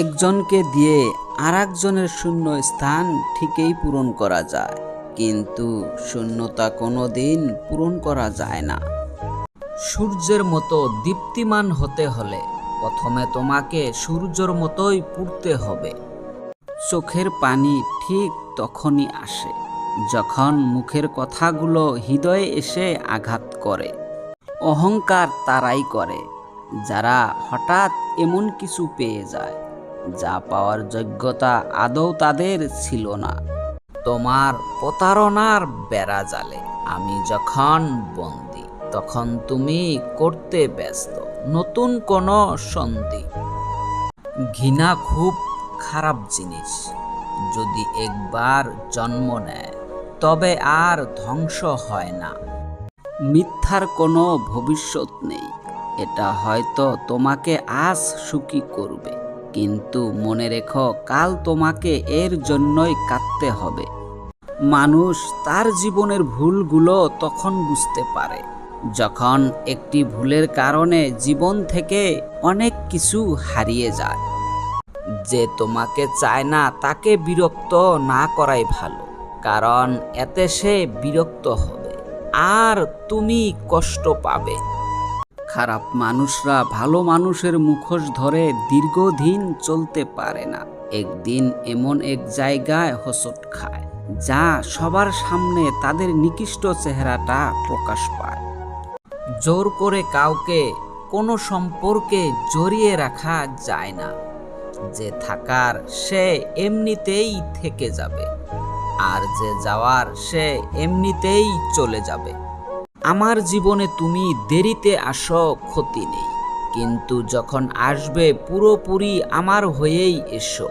একজনকে দিয়ে আরেকজনের শূন্য স্থান ঠিকই পূরণ করা যায়, কিন্তু শূন্যতা কোনোদিন পূরণ করা যায় না। সূর্যের মতো দীপ্তিমান হতে হলে প্রথমে তোমাকে সূর্যের মতোই পুড়তে হবে। চোখের পানি ঠিক তখনই আসে যখন মুখের কথাগুলো হৃদয়ে এসে আঘাত করে। অহংকার তারাই করে যারা হঠাৎ এমন কিছু পেয়ে যায় যা পাওয়ার যোগ্যতা আদৌ তাদের ছিল না। তোমার প্রতারণার বেড়া জালে আমি যখন বন্দী, তখন তুমি করতে ব্যস্ত নতুন কোনো সন্ধি। ঘৃণা খুব খারাপ জিনিস, যদি একবার জন্ম নেয় তবে আর ধ্বংস হয় না। মিথ্যার কোনো ভবিষ্যৎ নেই, এটা হয়তো তোমাকে আজ সুখী করবে, কিন্তু মনে রেখো কাল তোমাকে এর জন্যই কাঁদতে হবে। মানুষ তার জীবনের ভুলগুলো তখন বুঝতে পারে যখন একটি ভুলের কারণে জীবন থেকে অনেক কিছু হারিয়ে যায়। যে তোমাকে চায় না তাকে বিরক্ত না করাই ভালো, কারণ এতে সে বিরক্ত হবে আর তুমি কষ্ট পাবে। খারাপ মানুষরা ভালো মানুষের মুখোশ ধরে দীর্ঘদিন চলতে পারে না। একদিন এমন এক জায়গায় হোঁচট খায় যা সবার সামনে তাদের নিকৃষ্ট চেহারাটা প্রকাশ পায়। জোর করে কাউকে কোনো সম্পর্কে জড়িয়ে রাখা যায় না, যে থাকার সে এমনিতেই থেকে যাবে, আর যে যাওয়ার সে এমনিতেই চলে যাবে। আমার জীবনে তুমি দেরিতে আসো ক্ষতি নেই, কিন্তু যখন আসবে পুরোপুরি আমার হয়েই এসো।